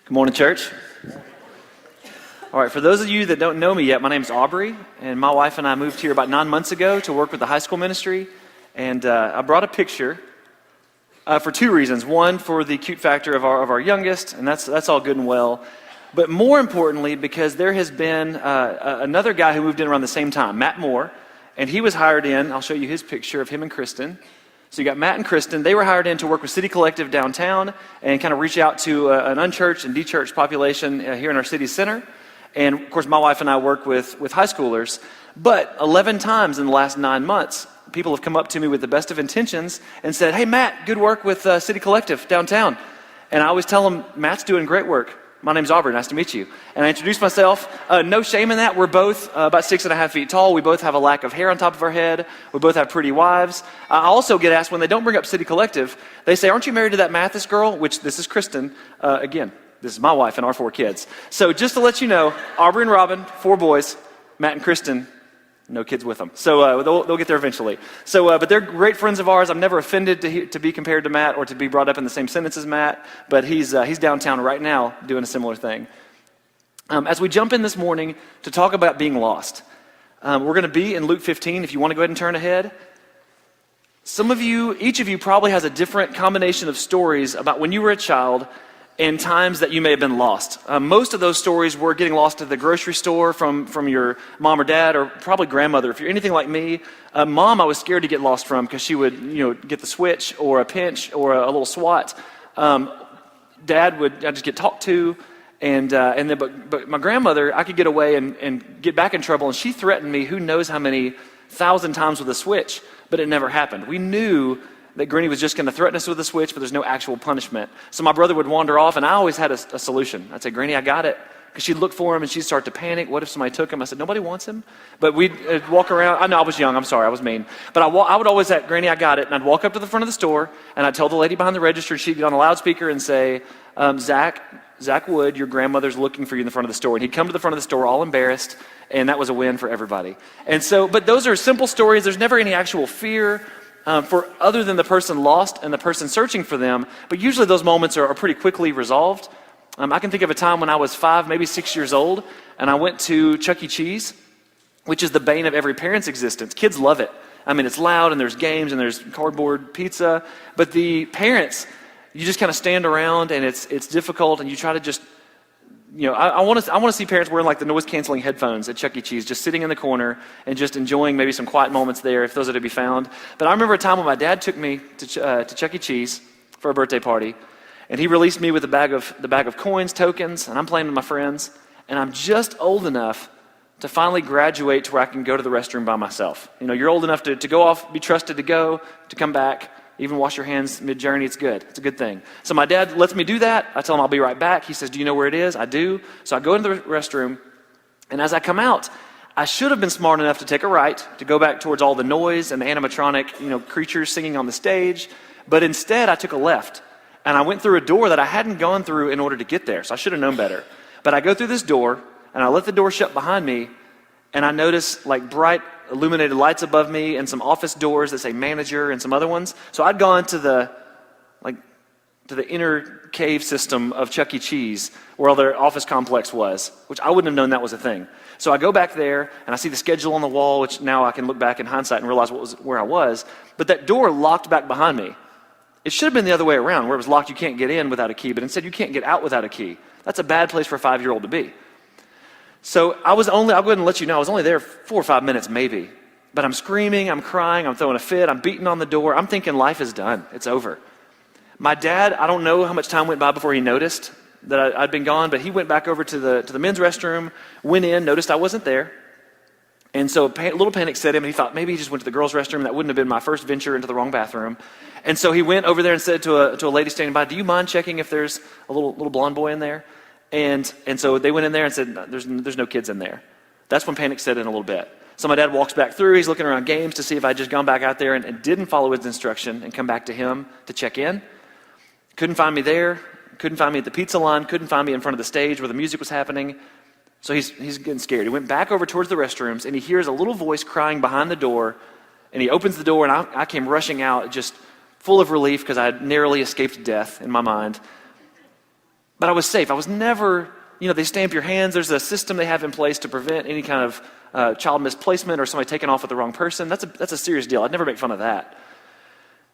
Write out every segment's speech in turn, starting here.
Good morning, church. All right, for those of you that don't know me yet, my name's Aubrey, and my wife and I moved here about 9 months ago to work with the high school ministry, and I brought a picture for two reasons. One, for the cute factor of our youngest, and that's all good and well, but more importantly, because there has been another guy who moved in around the same time, Matt Moore, and he was hired in. I'll show you his picture of him and Kristen. So you got Matt and Kristen. They were hired in to work with City Collective downtown and kind of reach out to an unchurched and dechurched population here in our city center. And of course, my wife and I work with high schoolers. But 11 times in the last 9 months, people have come up to me with the best of intentions and said, "Hey, Matt, good work with City Collective downtown." And I always tell them, "Matt's doing great work. My name's Aubrey, nice to meet you." And I introduce myself. No shame in that. We're both about 6.5 feet tall. We both have a lack of hair on top of our head. We both have pretty wives. I also get asked when they don't bring up City Collective, they say, "Aren't you married to that Mathis girl?" Which this is Kristen. Again, this is my wife and our 4 kids. So just to let you know, Aubrey and Robin, 4 boys, Matt and Kristen, no kids with them. So they'll get there eventually. So, but they're great friends of ours. I'm never offended to be compared to Matt or to be brought up in the same sentence as Matt. But he's downtown right now doing a similar thing. As we jump in this morning to talk about being lost, we're going to be in Luke 15. If you want to go ahead and turn ahead. Each of you probably has a different combination of stories about when you were a child and times that you may have been lost. Most of those stories were getting lost at the grocery store from your mom or dad, or probably grandmother. If you're anything like me, mom I was scared to get lost from because she would get the switch or a pinch or a little swat. Dad I'd just get talked to, but my grandmother, I could get away and get back in trouble, and she threatened me who knows how many 1,000 times with a switch, but it never happened. We knew that Granny was just going to threaten us with a switch, but there's no actual punishment. So my brother would wander off, and I always had a solution. I'd say, "Granny, I got it." Because she'd look for him, and she'd start to panic. What if somebody took him? I said, "Nobody wants him." But we'd walk around. I know I was young. I'm sorry. I was mean. But I would always say, "Granny, I got it." And I'd walk up to the front of the store, and I'd tell the lady behind the register, she'd get on a loudspeaker and say, Zach Wood, your grandmother's looking for you in the front of the store." And he'd come to the front of the store all embarrassed, and that was a win for everybody. And so, but those are simple stories. There's never any actual fear for other than the person lost and the person searching for them. But usually those moments are pretty quickly resolved. I can think of a time when I was 5, maybe 6 years old, and I went to Chuck E. Cheese, which is the bane of every parent's existence. Kids love it. I mean, it's loud, and there's games, and there's cardboard pizza. But the parents, you just kind of stand around, and it's difficult, and you try to just, I want to see parents wearing like the noise-canceling headphones at Chuck E. Cheese, just sitting in the corner and just enjoying maybe some quiet moments there, if those are to be found. But I remember a time when my dad took me to Chuck E. Cheese for a birthday party, and he released me with the bag of coins, tokens, and I'm playing with my friends, and I'm just old enough to finally graduate to where I can go to the restroom by myself. You're old enough to go off, be trusted to go, to come back, even wash your hands mid-journey. It's good. It's a good thing. So my dad lets me do that. I tell him I'll be right back. He says, "Do you know where it is?" I do. So I go into the restroom, and as I come out, I should have been smart enough to take a right, to go back towards all the noise and the animatronic, creatures singing on the stage. But instead, I took a left, and I went through a door that I hadn't gone through in order to get there. So I should have known better. But I go through this door, and I let the door shut behind me, and I notice like bright illuminated lights above me and some office doors that say manager and some other ones. So I'd gone to the inner cave system of Chuck E. Cheese where all their office complex was, which I wouldn't have known that was a thing. So I go back there and I see the schedule on the wall, which now I can look back in hindsight and realize where I was. But that door locked back behind me. It should have been the other way around, where it was locked, you can't get in without a key, but instead you can't get out without a key. That's a bad place for a 5-year-old to be. So I'll go ahead and let you know, I was only there 4 or 5 minutes maybe. But I'm screaming, I'm crying, I'm throwing a fit, I'm beating on the door. I'm thinking life is done. It's over. My dad, I don't know how much time went by before he noticed that I'd been gone, but he went back over to the men's restroom, went in, noticed I wasn't there. And so a little panic set him, and he thought maybe he just went to the girls' restroom. That wouldn't have been my first venture into the wrong bathroom. And so he went over there and said to a lady standing by, "Do you mind checking if there's a little blonde boy in there?" And so they went in there and said, there's no kids in there. That's when panic set in a little bit. So my dad walks back through. He's looking around games to see if I'd just gone back out there and didn't follow his instruction and come back to him to check in. Couldn't find me there. Couldn't find me at the pizza line. Couldn't find me in front of the stage where the music was happening. So he's getting scared. He went back over towards the restrooms, and he hears a little voice crying behind the door, and he opens the door, and I came rushing out just full of relief because I had narrowly escaped death in my mind. But I was safe. I was never, they stamp your hands. There's a system they have in place to prevent any kind of child misplacement or somebody taking off with the wrong person. That's a serious deal. I'd never make fun of that.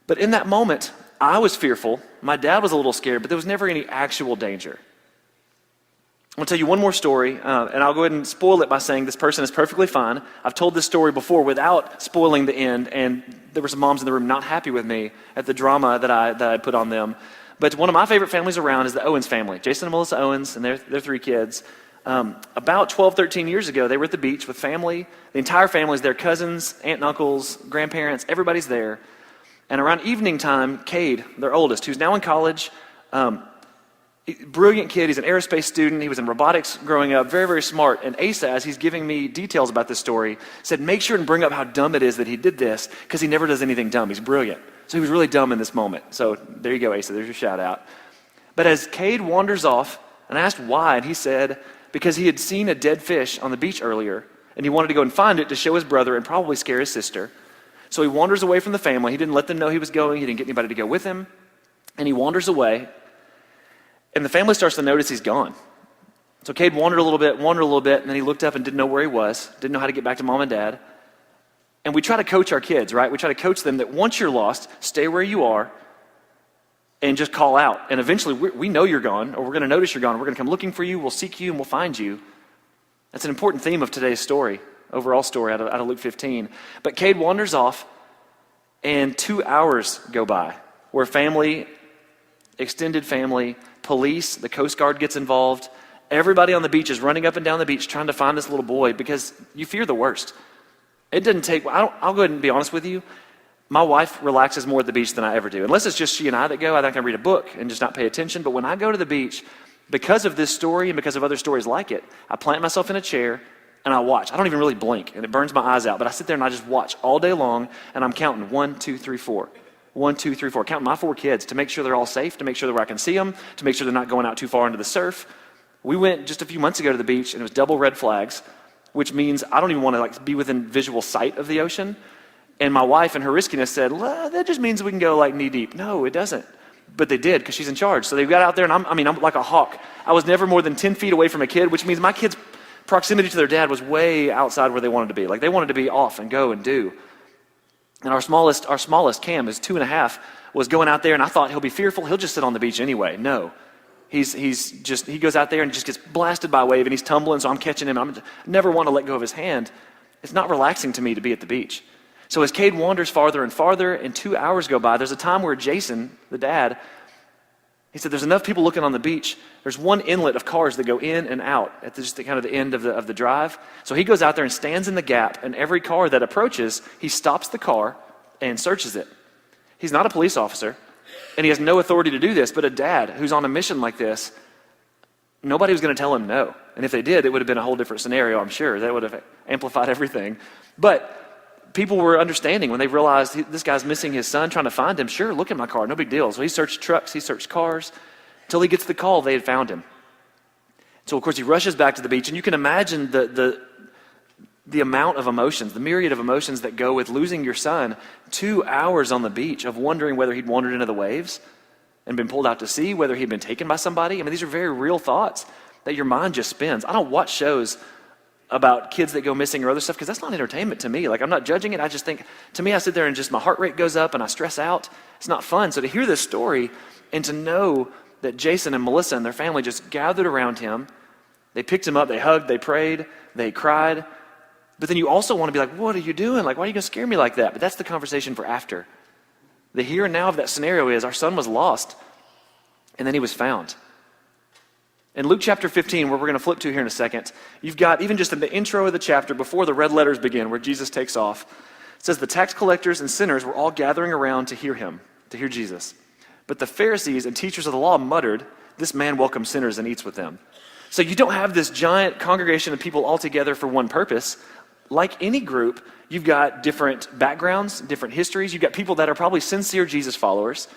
But in that moment, I was fearful. My dad was a little scared, but there was never any actual danger. I'll tell you one more story, and I'll go ahead and spoil it by saying this person is perfectly fine. I've told this story before without spoiling the end, and there were some moms in the room not happy with me at the drama that I put on them. But one of my favorite families around is the Owens family, Jason and Melissa Owens and their 3 kids. About 12, 13 years ago, they were at the beach with family. The entire family is there, cousins, aunt and uncles, grandparents, everybody's there. And around evening time, Cade, their oldest, who's now in college, brilliant kid, he's an aerospace student, he was in robotics growing up, very, very smart. And Asa, as he's giving me details about this story, said, make sure and bring up how dumb it is that he did this, because he never does anything dumb. He's brilliant. So he was really dumb in this moment. So there you go, Asa, there's your shout out. But as Cade wanders off, and I asked why, and he said, because he had seen a dead fish on the beach earlier, and he wanted to go and find it to show his brother and probably scare his sister. So he wanders away from the family. He didn't let them know he was going. He didn't get anybody to go with him. And he wanders away. And the family starts to notice he's gone. So Cade wandered a little bit, and then he looked up and didn't know where he was, didn't know how to get back to mom and dad. And we try to coach our kids, right? We try to coach them that once you're lost, stay where you are and just call out. And eventually we know you're gone, or we're going to notice you're gone. We're going to come looking for you. We'll seek you, and we'll find you. That's an important theme of today's story, overall story out of Luke 15. But Cade wanders off, and 2 hours go by where family, extended family, police, the Coast Guard gets involved. Everybody on the beach is running up and down the beach trying to find this little boy because you fear the worst. It didn't take, I'll go ahead and be honest with you. My wife relaxes more at the beach than I ever do. Unless it's just she and I that go, I think I read a book and just not pay attention. But when I go to the beach, because of this story and because of other stories like it, I plant myself in a chair and I watch. I don't even really blink, and it burns my eyes out. But I sit there and I just watch all day long, and I'm counting 1, 2, 3, 4. 1, 2, 3, 4. Counting my 4 kids to make sure they're all safe, to make sure that I can see them, to make sure they're not going out too far into the surf. We went just a few months ago to the beach, and it was double red flags, which means I don't even want to be within visual sight of the ocean. And my wife, in her riskiness, said, well, that just means we can go knee deep. No, it doesn't. But they did, because she's in charge. So they got out there, and I'm like a hawk. I was never more than 10 feet away from a kid, which means my kids' proximity to their dad was way outside where they wanted to be. They wanted to be off and go and do. And our smallest, Cam, is 2.5, was going out there, and I thought he'll be fearful. He'll just sit on the beach anyway. No. He goes out there and just gets blasted by a wave, and he's tumbling, so I'm catching him. I never want to let go of his hand. It's not relaxing to me to be at the beach. So as Cade wanders farther and farther, and 2 hours go by, there's a time where Jason, the dad, he said, there's enough people looking on the beach. There's one inlet of cars that go in and out at just the end of the drive. So he goes out there and stands in the gap, and every car that approaches, he stops the car and searches it. He's not a police officer, and he has no authority to do this, but a dad who's on a mission like this, nobody was going to tell him no. And if they did, it would have been a whole different scenario, I'm sure. That would have amplified everything. But people were understanding when they realized this guy's missing his son, trying to find him. Sure, look at my car, no big deal. So he searched trucks, he searched cars, until he gets the call they had found him. So, of course, he rushes back to the beach, and you can imagine the amount of emotions, the myriad of emotions that go with losing your son. 2 hours on the beach of wondering whether he'd wandered into the waves and been pulled out to sea, whether he'd been taken by somebody. These are very real thoughts that your mind just spins. I don't watch shows about kids that go missing or other stuff because that's not entertainment to me. I'm not judging it. I just think, to me, I sit there and just my heart rate goes up and I stress out. It's not fun. So to hear this story and to know that Jason and Melissa and their family just gathered around him, they picked him up, they hugged, they prayed, they cried. But then you also want to be like, what are you doing? Why are you going to scare me like that? But that's the conversation for after. The here and now of that scenario is our son was lost, and then he was found. In Luke chapter 15, where we're going to flip to here in a second, you've got, even just in the intro of the chapter, before the red letters begin, where Jesus takes off, it says the tax collectors and sinners were all gathering around to hear him, to hear Jesus. But the Pharisees and teachers of the law muttered, this man welcomes sinners and eats with them. So you don't have this giant congregation of people all together for one purpose. Like any group, you've got different backgrounds, different histories. You've got people that are probably sincere Jesus followers.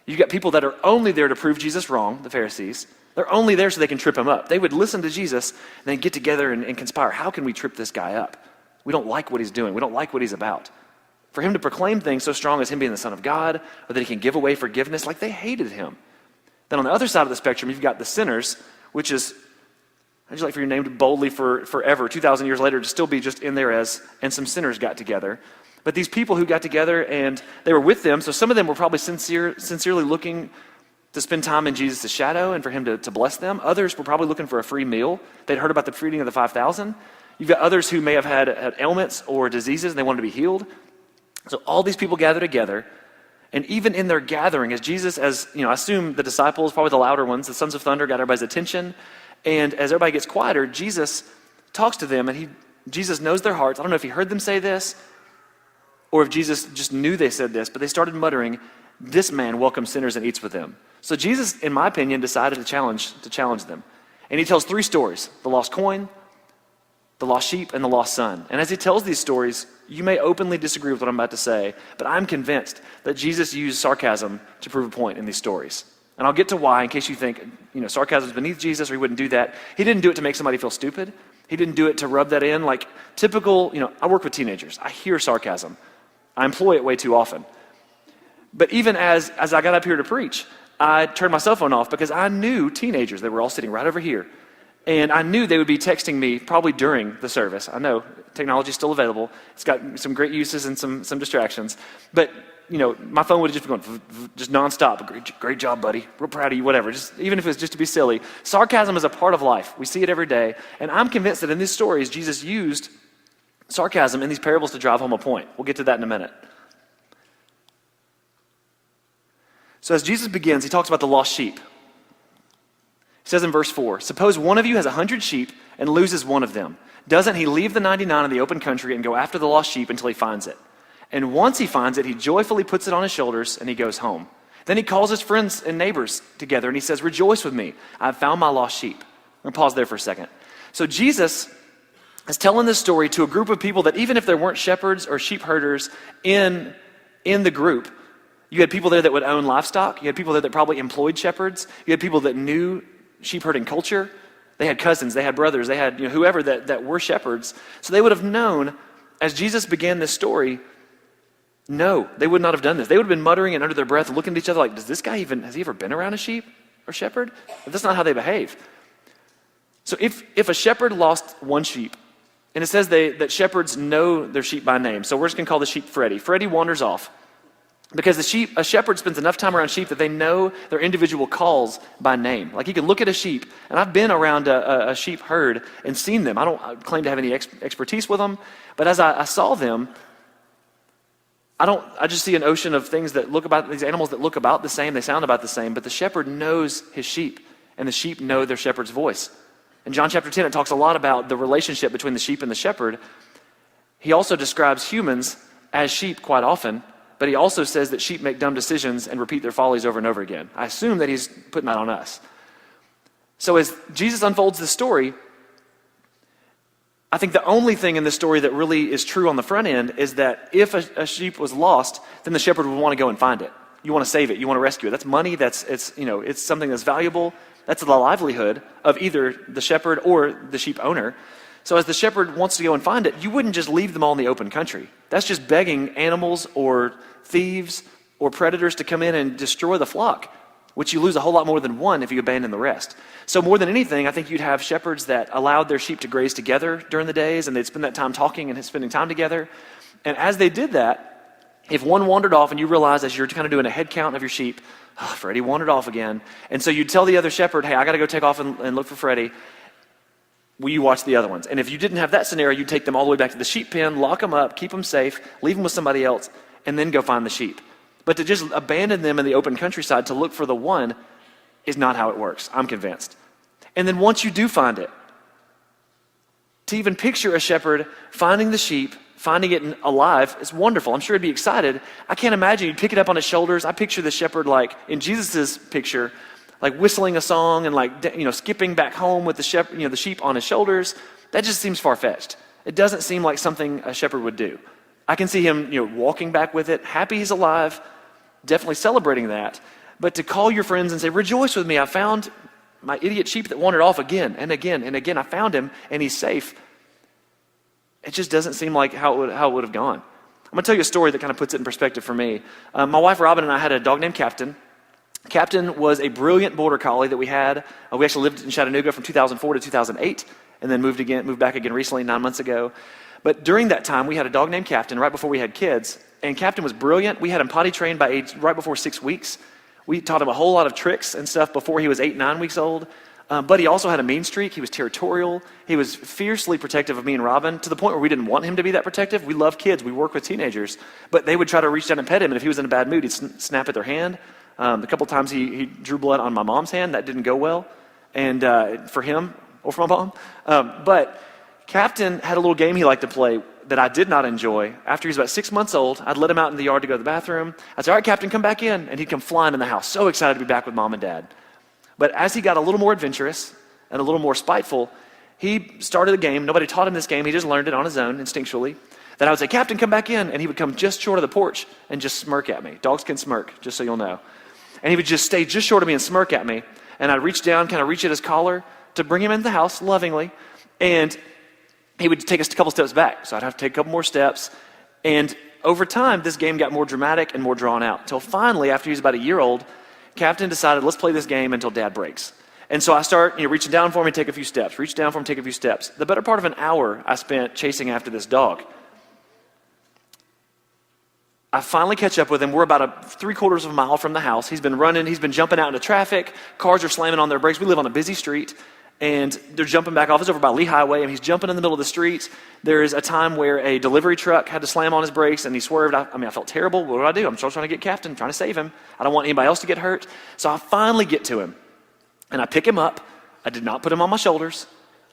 You've got people that are only there to prove Jesus wrong, the Pharisees. They're only there so they can trip him up. They would listen to Jesus and then get together and conspire. How can we trip this guy up? We don't like what he's doing. We don't like what he's about. For him to proclaim things so strong as him being the Son of God, or that he can give away forgiveness, they hated him. Then on the other side of the spectrum, you've got the sinners, which is, I'd like for your name to boldly for forever, 2,000 years later, to still be just in there as, and some sinners got together. But these people who got together and they were with them, so some of them were probably sincerely looking to spend time in Jesus' shadow and for him to bless them. Others were probably looking for a free meal. They'd heard about the feeding of the 5,000. You've got others who may have had ailments or diseases and they wanted to be healed. So all these people gather together, and even in their gathering, as Jesus, I assume the disciples, probably the louder ones, the sons of thunder, got everybody's attention. And as everybody gets quieter, Jesus talks to them, and Jesus knows their hearts. I don't know if he heard them say this, or if Jesus just knew they said this, but they started muttering, "This man welcomes sinners and eats with them." So Jesus, in my opinion, decided to challenge them. And he tells 3 stories: the lost coin, the lost sheep, and the lost son. And as he tells these stories, you may openly disagree with what I'm about to say, but I'm convinced that Jesus used sarcasm to prove a point in these stories. And I'll get to why in case you think, sarcasm is beneath Jesus or he wouldn't do that. He didn't do it to make somebody feel stupid. He didn't do it to rub that in like typical, I work with teenagers. I hear sarcasm. I employ it way too often. But even as I got up here to preach, I turned my cell phone off because I knew teenagers. They were all sitting right over here. And I knew they would be texting me probably during the service. I know technology is still available. It's got some great uses and some distractions. But, my phone would have just been going just nonstop. Great job, buddy. Real proud of you, whatever. Even if it was just to be silly. Sarcasm is a part of life. We see it every day. And I'm convinced that in these stories, Jesus used sarcasm in these parables to drive home a point. We'll get to that in a minute. So as Jesus begins, he talks about the lost sheep. He says in verse 4, "Suppose one of you has 100 sheep and loses one of them. Doesn't he leave the 99 in the open country and go after the lost sheep until he finds it? And once he finds it, he joyfully puts it on his shoulders and he goes home. Then he calls his friends and neighbors together and he says, 'Rejoice with me. I've found my lost sheep.'" I'm going to pause there for a second. So Jesus is telling this story to a group of people that even if there weren't shepherds or sheep herders in the group, you had people there that would own livestock. You had people there that probably employed shepherds. You had people that knew sheep herding culture. They had cousins, they had brothers, they had whoever that were shepherds. So they would have known, as Jesus began this story, no, they would not have done this. They would have been muttering and under their breath, looking at each other like, has he ever been around a sheep or shepherd? But that's not how they behave. So if a shepherd lost one sheep, and it says that shepherds know their sheep by name. So we're just going to call the sheep Freddie. Freddie wanders off. Because a shepherd spends enough time around sheep that they know their individual calls by name. Like you can look at a sheep, and I've been around a sheep herd and seen them. I don't claim to have any expertise with them, but as I saw them, I just see an ocean of things that these animals that look about the same, they sound about the same, but the shepherd knows his sheep, and the sheep know their shepherd's voice. In John chapter 10, it talks a lot about the relationship between the sheep and the shepherd. He also describes humans as sheep quite often, but he also says that sheep make dumb decisions and repeat their follies over and over again. I assume that he's putting that on us. So as Jesus unfolds this story, I think the only thing in this story that really is true on the front end is that if a sheep was lost, then the shepherd would want to go and find it. You want to save it. You want to rescue it. That's money. It's something that's valuable. That's the livelihood of either the shepherd or the sheep owner. So as the shepherd wants to go and find it, you wouldn't just leave them all in the open country. That's just begging animals or thieves or predators to come in and destroy the flock, which you lose a whole lot more than one if you abandon the rest. So more than anything, I think you'd have shepherds that allowed their sheep to graze together during the days, and they'd spend that time talking and spending time together. And as they did that, if one wandered off and you realize as you're kind of doing a head count of your sheep, Freddie wandered off again. And so you'd tell the other shepherd, hey, I got to go take off and look for Freddie. Will you watch the other ones? And if you didn't have that scenario, you'd take them all the way back to the sheep pen, lock them up, keep them safe, leave them with somebody else, and then go find the sheep. But to just abandon them in the open countryside to look for the one is not how it works, I'm convinced. And then once you do find it, to even picture a shepherd finding the sheep, finding it alive, is wonderful. I'm sure he'd be excited. I can't imagine he'd pick it up on his shoulders. I picture the shepherd like in Jesus's picture, like whistling a song and skipping back home with the sheep on his shoulders. That just seems far-fetched. It doesn't seem like something a shepherd would do. I can see him, walking back with it, happy he's alive, definitely celebrating that. But to call your friends and say, rejoice with me, I found my idiot sheep that wandered off again and again and again. I found him and he's safe. It just doesn't seem like how it would have gone. I'm going to tell you a story that kind of puts it in perspective for me. My wife Robin and I had a dog named Captain. Captain was a brilliant border collie that we had. We actually lived in Chattanooga from 2004 to 2008, and then moved back again recently, 9 months ago. But during that time, we had a dog named Captain right before we had kids, and Captain was brilliant. We had him potty trained by age right before 6 weeks. We taught him a whole lot of tricks and stuff before he was 8, 9 weeks old. But he also had a mean streak. He was territorial. He was fiercely protective of me and Robin, to the point where we didn't want him to be that protective. We love kids. We work with teenagers. But they would try to reach down and pet him, and if he was in a bad mood, he'd snap at their hand. A couple times he drew blood on my mom's hand. That didn't go well, and for him or for my mom. But Captain had a little game he liked to play that I did not enjoy. After he was about 6 months old, I'd let him out in the yard to go to the bathroom. I'd say, all right, Captain, come back in. And he'd come flying in the house, so excited to be back with Mom and Dad. But as he got a little more adventurous and a little more spiteful, he started a game. Nobody taught him this game. He just learned it on his own, instinctually. Then I would say, Captain, come back in. And he would come just short of the porch and just smirk at me. Dogs can smirk, just so you'll know. And he would just stay just short of me and smirk at me. And I'd reach down, kind of reach at his collar to bring him into the house lovingly. And he would take us a couple steps back. So I'd have to take a couple more steps. And over time, this game got more dramatic and more drawn out. Until finally, after he was about a year old, Captain decided, let's play this game until Dad breaks. And so I start reaching down for him and take a few steps. Reach down for him, take a few steps. The better part of an hour I spent chasing after this dog. I finally catch up with him. We're about 3/4 of a mile from the house. He's been running. He's been jumping out into traffic. Cars are slamming on their brakes. We live on a busy street, and they're jumping back off. It's over by Lee Highway, and he's jumping in the middle of the street. There's a time where a delivery truck had to slam on his brakes, and he swerved. I felt terrible. What do? I'm still trying to get Captain, trying to save him. I don't want anybody else to get hurt. So I finally get to him, and I pick him up. I did not put him on my shoulders.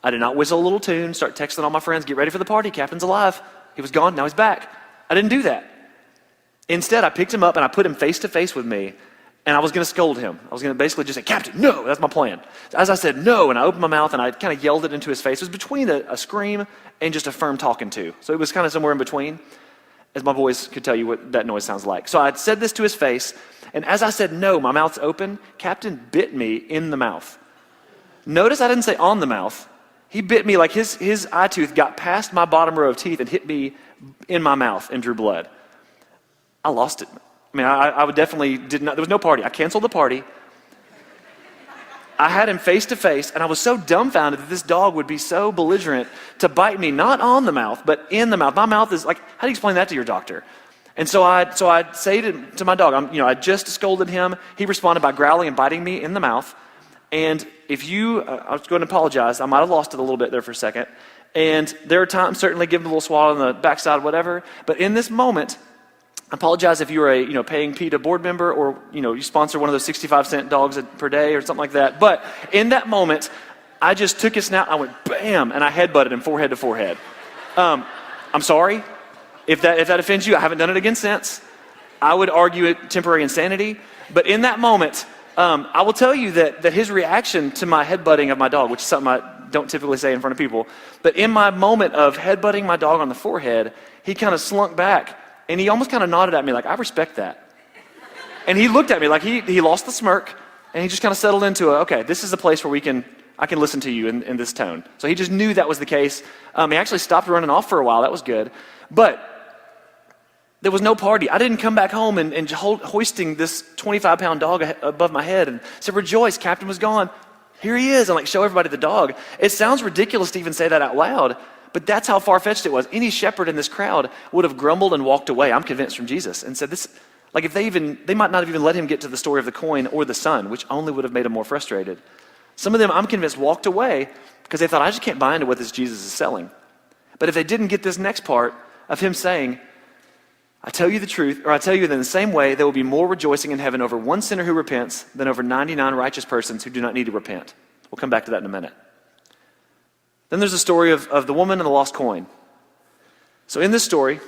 I did not whistle a little tune, start texting all my friends, get ready for the party. Captain's alive. He was gone. Now he's back. I didn't do that. Instead, I picked him up and I put him face to face with me, and I was going to scold him. I was going to basically just say, Captain, no, that's my plan. As I said no, and I opened my mouth and I kind of yelled it into his face. It was between a scream and just a firm talking to. So it was kind of somewhere in between, as my boys could tell you what that noise sounds like. So I said this to his face, and as I said no, my mouth's open, Captain bit me in the mouth. Notice I didn't say on the mouth. He bit me like his eye tooth got past my bottom row of teeth and hit me in my mouth and drew blood. I lost it. I would definitely did not. There was no party. I canceled the party. I had him face to face, and I was so dumbfounded that this dog would be so belligerent to bite me, not on the mouth, but in the mouth. My mouth is like, how do you explain that to your doctor? And so I'd say to my dog, I just scolded him. He responded by growling and biting me in the mouth. And if I was going to apologize. I might have lost it a little bit there for a second. And there are times, certainly give him a little swallow on the backside, whatever. But in this moment, I apologize if you were a paying PETA board member, or you sponsor one of those 65-cent dogs per day or something like that. But in that moment, I just took his snout, I went bam, and I headbutted him forehead to forehead. I'm sorry if that offends you. I haven't done it again since. I would argue it temporary insanity. But in that moment, I will tell you that his reaction to my headbutting of my dog, which is something I don't typically say in front of people, but in my moment of headbutting my dog on the forehead, he kind of slunk back. And he almost kind of nodded at me like, I respect that. And he looked at me like he lost the smirk, and he just kind of settled into okay, this is a place where I can listen to you in this tone. So he just knew that was the case. He actually stopped running off for a while. That was good. But there was no party. I didn't come back home and hoisting this 25-pound dog above my head and said, rejoice, Captain was gone. Here he is, and show everybody the dog. It sounds ridiculous to even say that out loud, but that's how far-fetched it was. Any shepherd in this crowd would have grumbled and walked away, I'm convinced, from Jesus, and said this, if they might not have even let him get to the story of the coin or the son, which only would have made him more frustrated. Some of them, I'm convinced, walked away because they thought, I just can't buy into what this Jesus is selling. But if they didn't get this next part of him saying, I tell you the truth, or I tell you that in the same way, there will be more rejoicing in heaven over one sinner who repents than over 99 righteous persons who do not need to repent. We'll come back to that in a minute. Then there's the story of the woman and the lost coin. So in this story,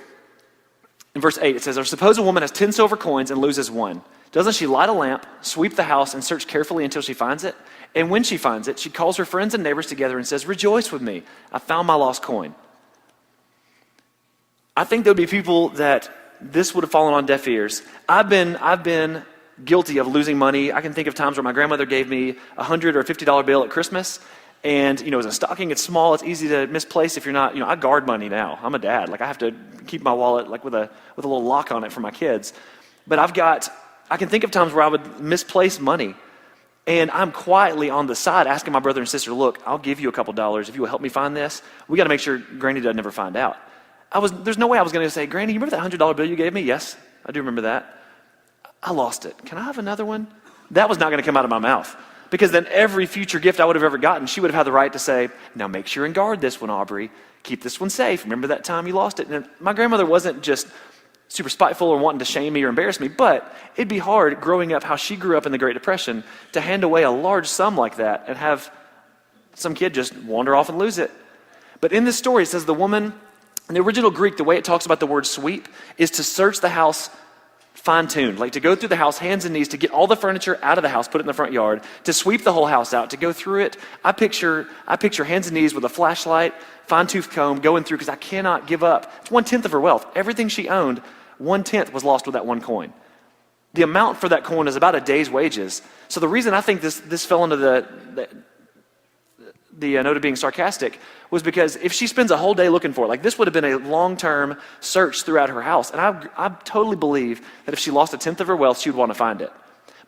in verse 8, it says, or suppose a woman has 10 silver coins and loses one. Doesn't she light a lamp, sweep the house, and search carefully until she finds it? And when she finds it, she calls her friends and neighbors together and says, rejoice with me, I found my lost coin. I think there would be people that this would have fallen on deaf ears. I've been guilty of losing money. I can think of times where my grandmother gave me a $100 or $50 bill at Christmas. And, as a stocking, it's small, it's easy to misplace if you're not, I guard money now. I'm a dad. I have to keep my wallet with a little lock on it for my kids. But I've got I can think of times where I would misplace money, and I'm quietly on the side asking my brother and sister, look, I'll give you a couple dollars if you will help me find this. We got to make sure Granny doesn't ever find out. There's no way I was going to say, Granny, you remember that $100 bill you gave me? Yes, I do remember that. I lost it. Can I have another one? That was not going to come out of my mouth, because then every future gift I would have ever gotten, she would have had the right to say, now make sure and guard this one, Aubrey. Keep this one safe. Remember that time you lost it? And my grandmother wasn't just super spiteful or wanting to shame me or embarrass me, but it'd be hard growing up how she grew up in the Great Depression to hand away a large sum like that and have some kid just wander off and lose it. But in this story, it says the woman, in the original Greek, the way it talks about the word sweep is to search the house fine-tuned, like to go through the house hands and knees, to get all the furniture out of the house, put it in the front yard, to sweep the whole house out, to go through it. I picture hands and knees with a flashlight, fine-tooth comb, going through, because I cannot give up. It's 1/10 of her wealth. Everything she owned, 1/10 was lost with that one coin. The amount for that coin is about a day's wages. So the reason I think this fell into the note of being sarcastic was because if she spends a whole day looking for it, like this would have been a long-term search throughout her house. And I totally believe that if she lost 1/10 of her wealth, she would want to find it.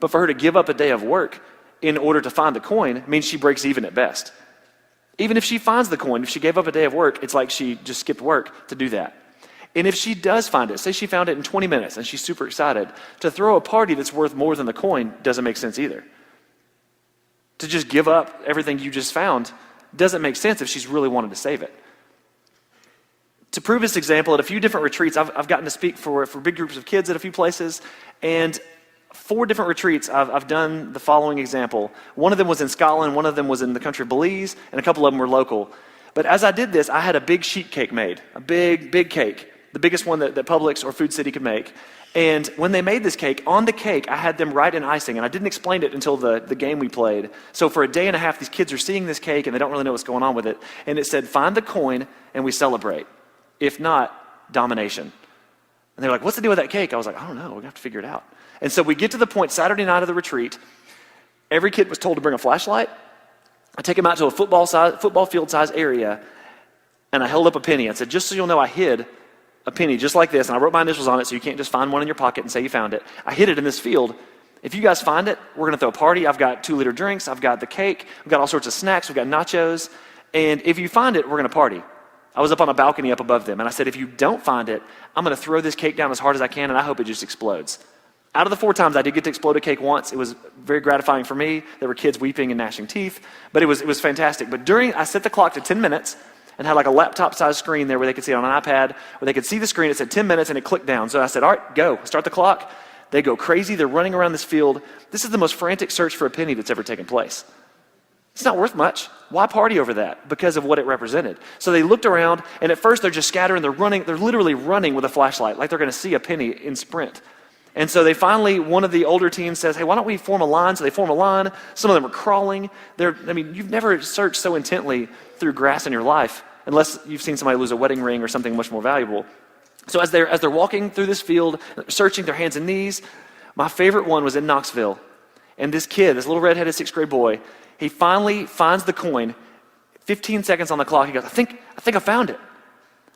But for her to give up a day of work in order to find the coin means she breaks even at best. Even if she finds the coin, if she gave up a day of work, it's like she just skipped work to do that. And if she does find it, say she found it in 20 minutes and she's super excited, to throw a party that's worth more than the coin doesn't make sense either. To just give up everything you just found doesn't make sense if she's really wanted to save it. To prove this example, at a few different retreats, I've gotten to speak for big groups of kids at a few places, and 4 different retreats I've done the following example. One of them was in Scotland, one of them was in the country of Belize, and a couple of them were local. But as I did this, I had a big sheet cake made, a big cake, the biggest one that Publix or Food City could make. And when they made this cake, on the cake, I had them write in icing, and I didn't explain it until the game we played. So for a day and a half, these kids are seeing this cake, and they don't really know what's going on with it. And it said, find the coin, and we celebrate. If not, domination. And they're like, what's the deal with that cake? I was like, I don't know. We're going to have to figure it out. And so we get to the point, Saturday night of the retreat, every kid was told to bring a flashlight. I take them out to a football field-size area, and I held up a penny. I said, just so you'll know, I hid a penny just like this, and I wrote my initials on it so you can't just find one in your pocket and say you found it. I hid it in this field. If you guys find it, we're going to throw a party. I've got 2-liter drinks. I've got the cake. We've got all sorts of snacks. We've got nachos. And if you find it, we're going to party. I was up on a balcony up above them, and I said, if you don't find it, I'm going to throw this cake down as hard as I can, and I hope it just explodes. Out of the 4 times I did get to explode a cake once, it was very gratifying for me. There were kids weeping and gnashing teeth, but it was fantastic. But I set the clock to 10 minutes, and had like a laptop-sized screen there where they could see it on an iPad, where they could see the screen. It said 10 minutes, and it clicked down. So I said, all right, go. Start the clock. They go crazy. They're running around this field. This is the most frantic search for a penny that's ever taken place. It's not worth much. Why party over that? Because of what it represented. So they looked around, and at first they're just scattering. They're running. They're literally running with a flashlight, like they're going to see a penny in sprint. And so they finally, one of the older teens says, hey, why don't we form a line? So they form a line. Some of them are crawling. You've never searched so intently through grass in your life, unless you've seen somebody lose a wedding ring or something much more valuable. So as they're walking through this field, searching their hands and knees, my favorite one was in Knoxville. And this kid, this little redheaded 6th grade boy, he finally finds the coin. 15 seconds on the clock, he goes, I think I found it.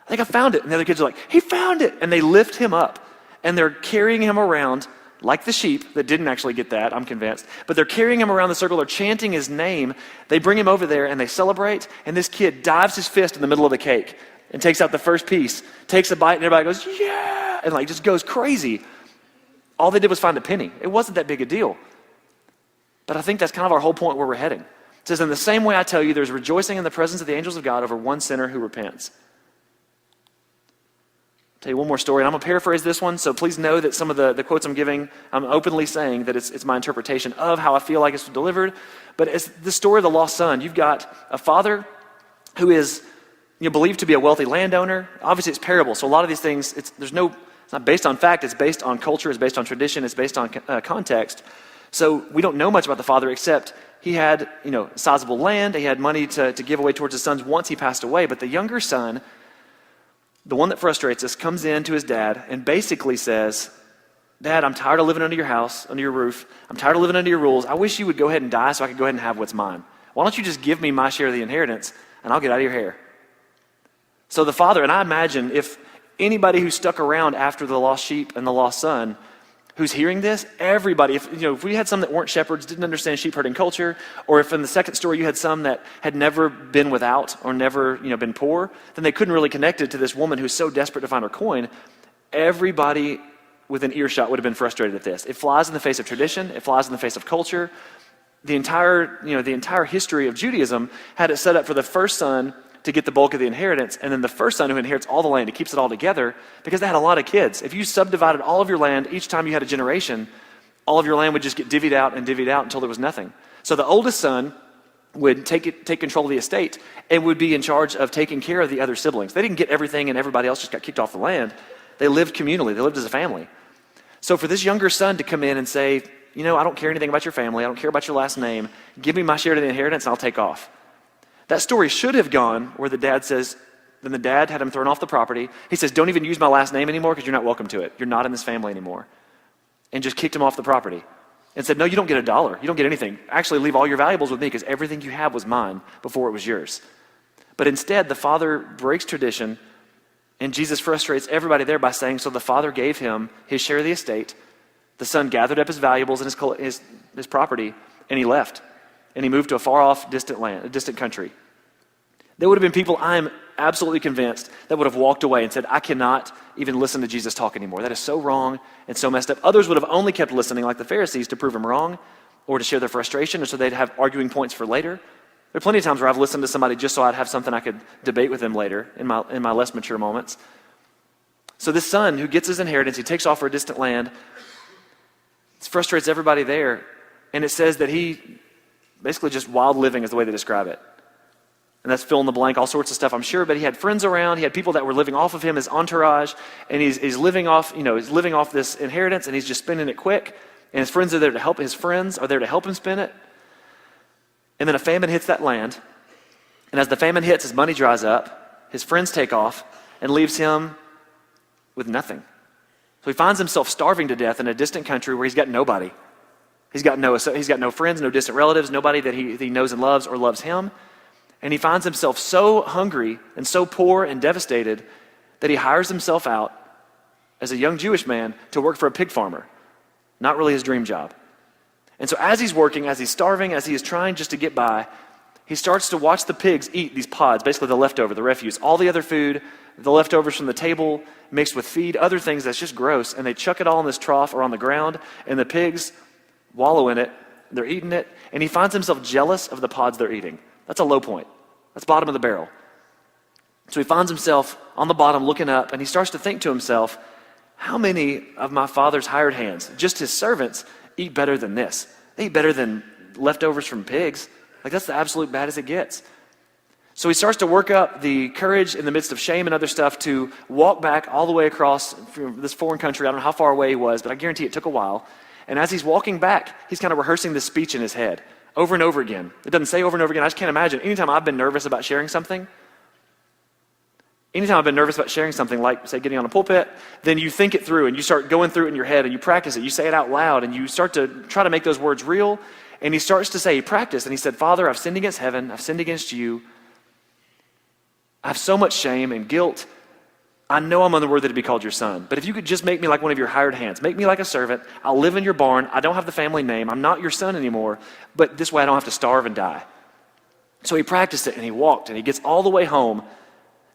I think I found it. And the other kids are like, he found it. And they lift him up. And they're carrying him around like the sheep that didn't actually get that, I'm convinced. But they're carrying him around the circle. They're chanting his name. They bring him over there and they celebrate. And this kid dives his fist in the middle of the cake and takes out the first piece, takes a bite, and everybody goes, yeah, and like just goes crazy. All they did was find a penny. It wasn't that big a deal. But I think that's kind of our whole point where we're heading. It says, in the same way I tell you, there's rejoicing in the presence of the angels of God over one sinner who repents. Tell you one more story, and I'm going to paraphrase this one, so please know that some of the quotes I'm giving, I'm openly saying that it's my interpretation of how I feel like it's delivered. But it's the story of the lost son. You've got a father who is believed to be a wealthy landowner. Obviously, it's parable, so a lot of these things, it's not based on fact, it's based on culture, it's based on tradition, it's based on context. So we don't know much about the father except he had sizable land, he had money to give away towards his sons once he passed away, but the younger son, the one that frustrates us, comes in to his dad and basically says, Dad, I'm tired of living under your house, under your roof. I'm tired of living under your rules. I wish you would go ahead and die so I could go ahead and have what's mine. Why don't you just give me my share of the inheritance and I'll get out of your hair? So the father, and I imagine if anybody who stuck around after the lost sheep and the lost son, who's hearing this, everybody, if we had some that weren't shepherds, didn't understand sheep herding culture, or if in the second story you had some that had never been without or never, been poor, then they couldn't really connect it to this woman who's so desperate to find her coin. Everybody within earshot would have been frustrated at this. It flies in the face of tradition. It flies in the face of culture. The entire history of Judaism had it set up for the first son to get the bulk of the inheritance, and then the first son who inherits all the land, he keeps it all together because they had a lot of kids. If you subdivided all of your land each time you had a generation, all of your land would just get divvied out until there was nothing. So the oldest son would take control of the estate and would be in charge of taking care of the other siblings. They didn't get everything and everybody else just got kicked off the land. They lived communally. They lived as a family. So for this younger son to come in and say, I don't care anything about your family. I don't care about your last name. Give me my share of the inheritance and I'll take off. That story should have gone where the dad says, then the dad had him thrown off the property. He says, don't even use my last name anymore because you're not welcome to it. You're not in this family anymore. And just kicked him off the property. And said, no, you don't get $1. You don't get anything. Actually, leave all your valuables with me because everything you have was mine before it was yours. But instead, the father breaks tradition, and Jesus frustrates everybody there by saying, so the father gave him his share of the estate. The son gathered up his valuables and his property, and he left. And he moved to a far-off, distant land, a distant country. There would have been people, I'm absolutely convinced, that would have walked away and said, I cannot even listen to Jesus talk anymore. That is so wrong and so messed up. Others would have only kept listening like the Pharisees to prove him wrong or to share their frustration or so they'd have arguing points for later. There are plenty of times where I've listened to somebody just so I'd have something I could debate with them later in my less mature moments. So this son who gets his inheritance, he takes off for a distant land. It frustrates everybody there. And it says that he basically just wild living is the way they describe it. And that's fill in the blank, all sorts of stuff, I'm sure. But he had friends around. He had people that were living off of him, his entourage. And he's living off, he's living off this inheritance, and he's just spending it quick. And his friends are there to help. His friends are there to help him spend it. And then a famine hits that land. And as the famine hits, his money dries up. His friends take off and leaves him with nothing. So he finds himself starving to death in a distant country where he's got nobody. He's got no friends, no distant relatives, nobody that he knows and loves or loves him. And he finds himself so hungry and so poor and devastated that he hires himself out as a young Jewish man to work for a pig farmer. Not really his dream job. And so as he's working, as he's starving, as he is trying just to get by, he starts to watch the pigs eat these pods, basically the leftover, the refuse, all the other food, the leftovers from the table mixed with feed, other things that's just gross, and they chuck it all in this trough or on the ground, and the pigs wallow in it, they're eating it, and he finds himself jealous of the pods they're eating. That's a low point. That's bottom of the barrel. So he finds himself on the bottom looking up, and he starts to think to himself, how many of my father's hired hands, just his servants, eat better than this? They eat better than leftovers from pigs. Like, that's the absolute bad as it gets. So he starts to work up the courage in the midst of shame and other stuff to walk back all the way across this foreign country. I don't know how far away he was, but I guarantee it took a while. And as he's walking back, he's kind of rehearsing this speech in his head over and over again. It doesn't say over and over again. I just can't imagine. Anytime I've been nervous about sharing something, like, say, getting on a pulpit, then you think it through and you start going through it in your head and you practice it. You say it out loud and you start to try to make those words real. And he starts to say, he practiced, and he said, Father, I've sinned against heaven. I've sinned against you. I have so much shame and guilt. I know I'm unworthy to be called your son. But if you could just make me like one of your hired hands, make me like a servant. I'll live in your barn. I don't have the family name. I'm not your son anymore. But this way I don't have to starve and die. So he practiced it and he walked and he gets all the way home.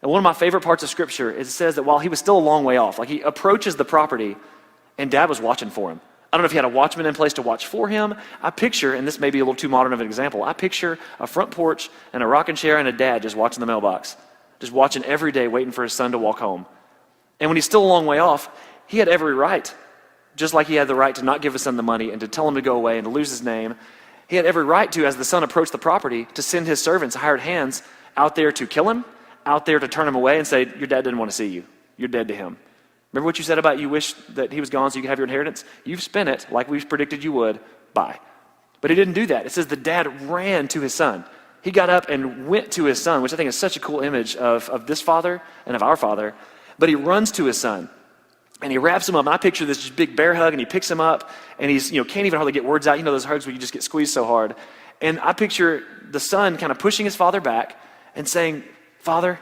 And one of my favorite parts of scripture is it says that while he was still a long way off, like he approaches the property and dad was watching for him. I don't know if he had a watchman in place to watch for him. I picture, and this may be a little too modern of an example, I picture a front porch and a rocking chair and a dad just watching the mailbox, just watching every day, waiting for his son to walk home. And when he's still a long way off, he had every right, just like he had the right to not give his son the money and to tell him to go away and to lose his name. He had every right to, as the son approached the property, to send his servants, hired hands, out there to kill him, out there to turn him away and say, your dad didn't want to see you. You're dead to him. Remember what you said about you wish that he was gone so you could have your inheritance? You've spent it like we predicted you would. Bye. But he didn't do that. It says the dad ran to his son. He got up and went to his son, which I think is such a cool image of this father and of our father. But he runs to his son and he wraps him up. And I picture this just big bear hug and he picks him up and he's, can't even hardly get words out. You know those hugs where you just get squeezed so hard. And I picture the son kind of pushing his father back and saying, Father,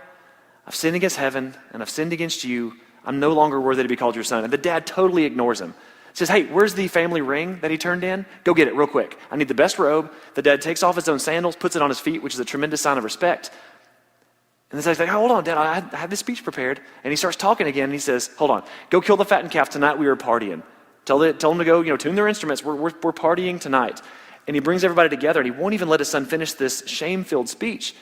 I've sinned against heaven and I've sinned against you. I'm no longer worthy to be called your son. And the dad totally ignores him. Says, hey, where's the family ring that he turned in? Go get it real quick. I need the best robe. The dad takes off his own sandals, puts it on his feet, which is a tremendous sign of respect. And the son's like, hold on, Dad, I had this speech prepared. And he starts talking again, and he says, hold on, go kill the fattened calf. Tonight we are partying. Tell them to go, tune their instruments. We're partying tonight. And he brings everybody together, and he won't even let his son finish this shame-filled speech.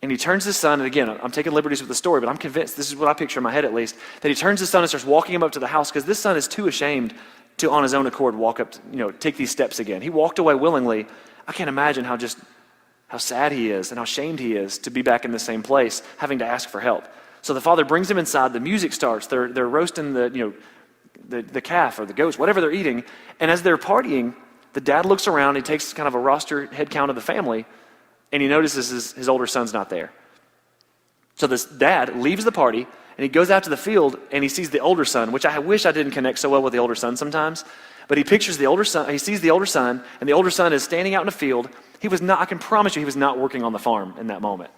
And he turns his son, and again, I'm taking liberties with the story, but I'm convinced, this is what I picture in my head at least, that he turns his son and starts walking him up to the house because this son is too ashamed to, on his own accord, walk up, take these steps again. He walked away willingly. I can't imagine how sad he is and how shamed he is to be back in the same place, having to ask for help. So the father brings him inside. The music starts. They're roasting the calf or the goats, whatever they're eating. And as they're partying, the dad looks around. He takes kind of a roster head count of the family, and he notices his older son's not there. So this dad leaves the party, and he goes out to the field, and he sees the older son, which I wish I didn't connect so well with the older son sometimes. But he pictures the older son. He sees the older son, and the older son is standing out in a field. I can promise you, he was not working on the farm in that moment.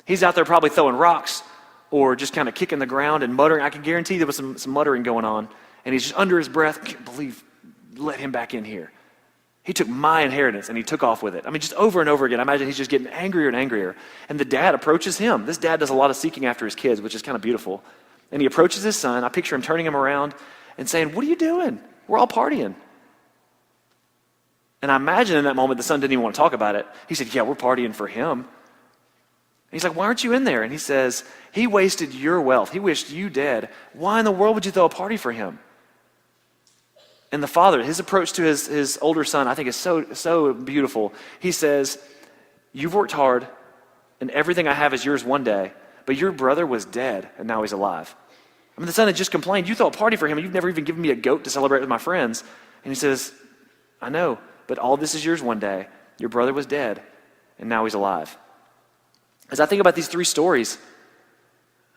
He's out there probably throwing rocks or just kind of kicking the ground and muttering. I can guarantee there was some muttering going on. And he's just under his breath, I can't believe, let him back in here. He took my inheritance and he took off with it. I mean, just over and over again, I imagine he's just getting angrier and angrier. And the dad approaches him. This dad does a lot of seeking after his kids, which is kind of beautiful. And he approaches his son. I picture him turning him around and saying, what are you doing? We're all partying. And I imagine in that moment, the son didn't even want to talk about it. He said, yeah, we're partying for him. And he's like, why aren't you in there? And he says, he wasted your wealth. He wished you dead. Why in the world would you throw a party for him? And the father, his approach to his older son, I think is so beautiful. He says, you've worked hard, and everything I have is yours one day, but your brother was dead, and now he's alive. I mean, the son had just complained, you throw a party for him, and you've never even given me a goat to celebrate with my friends. And he says, I know, but all this is yours one day. Your brother was dead, and now he's alive. As I think about these three stories,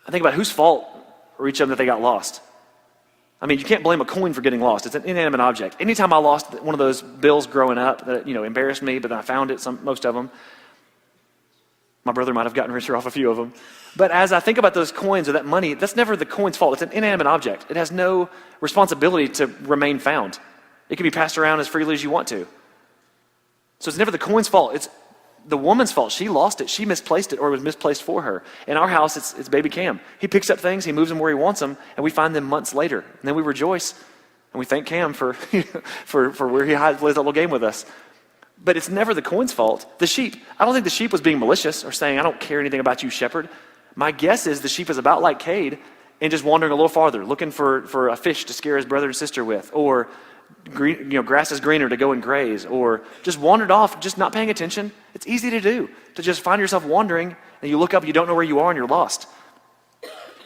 I think about whose fault were each of them that they got lost. I mean, you can't blame a coin for getting lost. It's an inanimate object. Anytime I lost one of those bills growing up that, embarrassed me, but then I found it, most of them, my brother might have gotten richer off a few of them. But as I think about those coins or that money, that's never the coin's fault. It's an inanimate object. It has no responsibility to remain found. It can be passed around as freely as you want to. So it's never the coin's fault. It's the woman's fault. She lost it. She misplaced it, or it was misplaced for her. In our house, it's baby Cam. He picks up things, he moves them where he wants them, and we find them months later. And then we rejoice, and we thank Cam for where he plays that little game with us. But it's never the coin's fault. The sheep, I don't think the sheep was being malicious or saying, I don't care anything about you, shepherd. My guess is the sheep is about like Cade and just wandering a little farther, looking for a fish to scare his brother and sister with, or grass is greener to go and graze, or just wandered off, just not paying attention. It's easy to do, to just find yourself wandering, and you look up, you don't know where you are, and you're lost.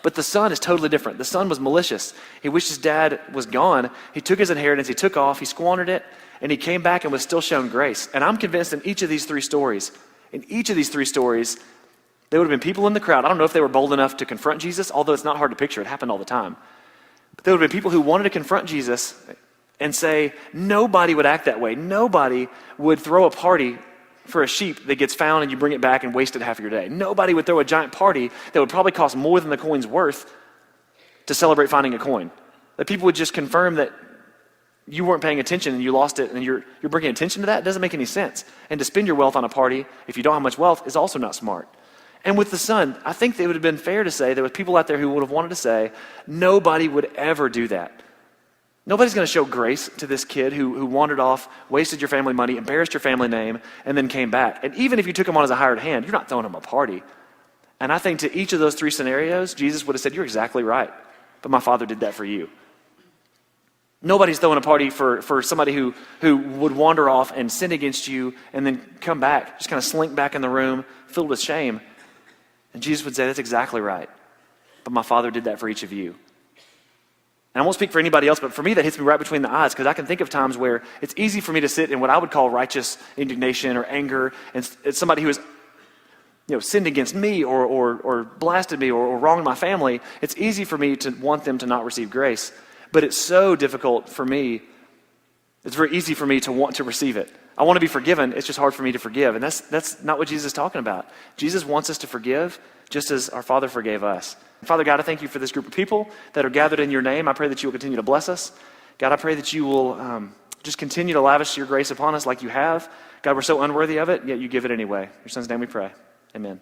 But the son is totally different. The son was malicious. He wished his dad was gone. He took his inheritance, he took off, he squandered it, and he came back and was still shown grace. And I'm convinced in each of these three stories, there would have been people in the crowd. I don't know if they were bold enough to confront Jesus, although it's not hard to picture. It happened all the time. But there would have been people who wanted to confront Jesus and say, nobody would act that way. Nobody would throw a party for a sheep that gets found and you bring it back and wasted half of your day. Nobody would throw a giant party that would probably cost more than the coin's worth to celebrate finding a coin. That people would just confirm that you weren't paying attention and you lost it, and you're bringing attention to that. It doesn't make any sense. And to spend your wealth on a party, if you don't have much wealth, is also not smart. And with the son, I think it would have been fair to say there were people out there who would have wanted to say, nobody would ever do that. Nobody's going to show grace to this kid who wandered off, wasted your family money, embarrassed your family name, and then came back. And even if you took him on as a hired hand, you're not throwing him a party. And I think to each of those three scenarios, Jesus would have said, you're exactly right, but my Father did that for you. Nobody's throwing a party for somebody who would wander off and sin against you and then come back, just kind of slink back in the room, filled with shame. And Jesus would say, that's exactly right, but my Father did that for each of you. And I won't speak for anybody else, but for me, that hits me right between the eyes, because I can think of times where it's easy for me to sit in what I would call righteous indignation or anger, and it's somebody who has sinned against me or blasted me or wronged my family. It's easy for me to want them to not receive grace, but it's so difficult for me. It's very easy for me to want to receive it. I want to be forgiven. It's just hard for me to forgive, and that's not what Jesus is talking about. Jesus wants us to forgive just as our Father forgave us. Father God, I thank you for this group of people that are gathered in your name. I pray that you will continue to bless us. God, I pray that you will just continue to lavish your grace upon us like you have. God, we're so unworthy of it, yet you give it anyway. In your son's name we pray. Amen.